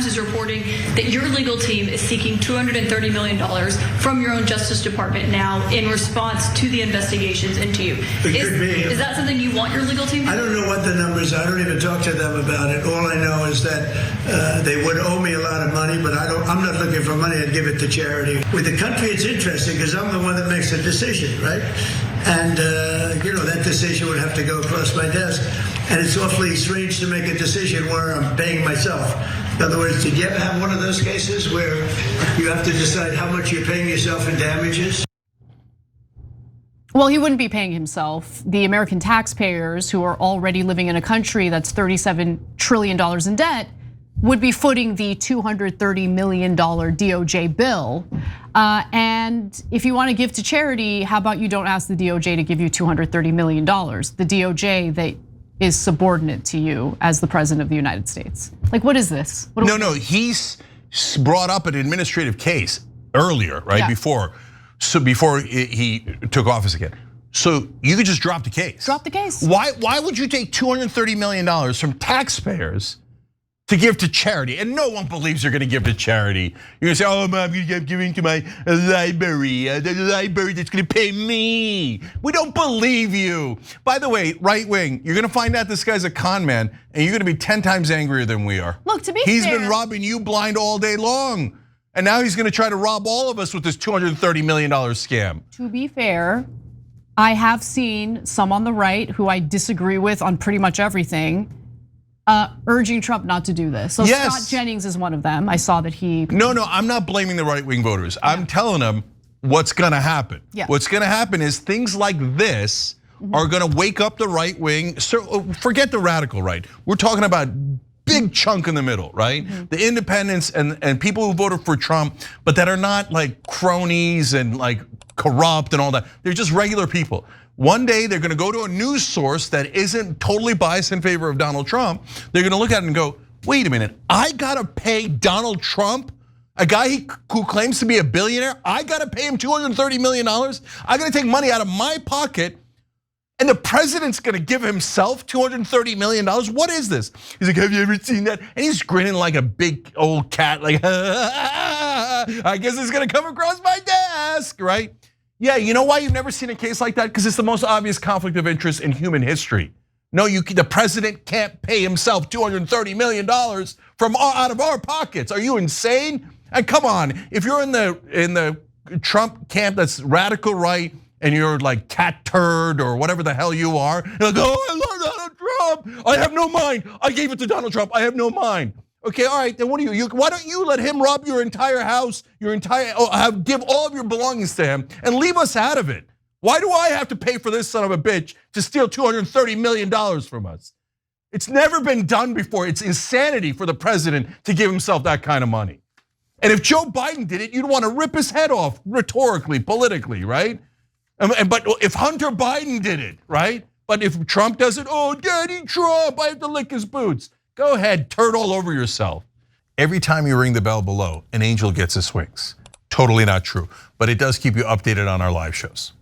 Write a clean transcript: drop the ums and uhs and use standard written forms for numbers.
Times is reporting that your legal team is seeking $230 million from your own Justice Department now in response to the investigations into you. Is that something you want your legal team to do? I don't know what the numbers are. I don't even talk to them about it. All I know is that they would owe me a lot of money, but I'm not looking for money. I'd give it to charity. With the country, it's interesting because I'm the one that makes the decision, right? And, that decision would have to go across my desk. And it's awfully strange to make a decision where I'm paying myself. In other words, did you ever have one of those cases where you have to decide how much you're paying yourself in damages? Well, he wouldn't be paying himself. The American taxpayers, who are already living in a country that's $37 trillion in debt, would be footing the $230 million DOJ bill. And if you want to give to charity, how about you don't ask the DOJ to give you $230 million? The DOJ that is subordinate to you as the president of the United States. Like, what is this? No, he's brought up an administrative case earlier, right? Yeah. Before he took office again. So you could just drop the case. Drop the case. Why would you take $230 million from taxpayers to give to charity? And no one believes you're gonna give to charity. You're gonna say, oh, I'm giving to my library, the library that's gonna pay me. We don't believe you. By the way, right wing, you're gonna find out this guy's a con man and you're gonna be 10 times angrier than we are. Look, to be fair, he's fair, been robbing you blind all day long. And now he's gonna try to rob all of us with this $230 million scam. To be fair, I have seen some on the right who I disagree with on pretty much everything, urging Trump not to do this. So yes. Scott Jennings is one of them. I saw that he. No, I'm not blaming the right-wing voters. Yeah. I'm telling them what's gonna happen. Yeah. What's gonna happen is things like this are gonna wake up the right wing. So forget the radical right. We're talking about big chunk in the middle, right? The independents and people who voted for Trump, but that are not like cronies and like corrupt and all that. They're just regular people. One day they're gonna go to a news source that isn't totally biased in favor of Donald Trump. They're gonna look at it and go, wait a minute, I gotta pay Donald Trump, a guy who claims to be a billionaire, I gotta pay him $230 million? I gotta take money out of my pocket, and the president's gonna give himself $230 million? What is this? He's like, have you ever seen that? And he's grinning like a big old cat, like, I guess it's gonna come across my desk, right? Yeah, you know why you've never seen a case like that? Because it's the most obvious conflict of interest in human history. No, the president can't pay himself $230 million from out of our pockets. Are you insane? And come on, if you're in the Trump camp that's radical right, and you're like cat turd or whatever the hell you are, you're like, oh, I love Donald Trump. I have no mind. I gave it to Donald Trump. I have no mind. Okay, all right, then what do you? Why don't you let him rob your entire house, give all of your belongings to him, and leave us out of it? Why do I have to pay for this son of a bitch to steal $230 million from us? It's never been done before. It's insanity for the president to give himself that kind of money. And if Joe Biden did it, you'd want to rip his head off rhetorically, politically, right? But if Hunter Biden did it, right? But if Trump does it, oh, Daddy Trump, I have to lick his boots. Go ahead, turd all over yourself. Every time you ring the bell below, an angel gets his wings. Totally not true, but it does keep you updated on our live shows.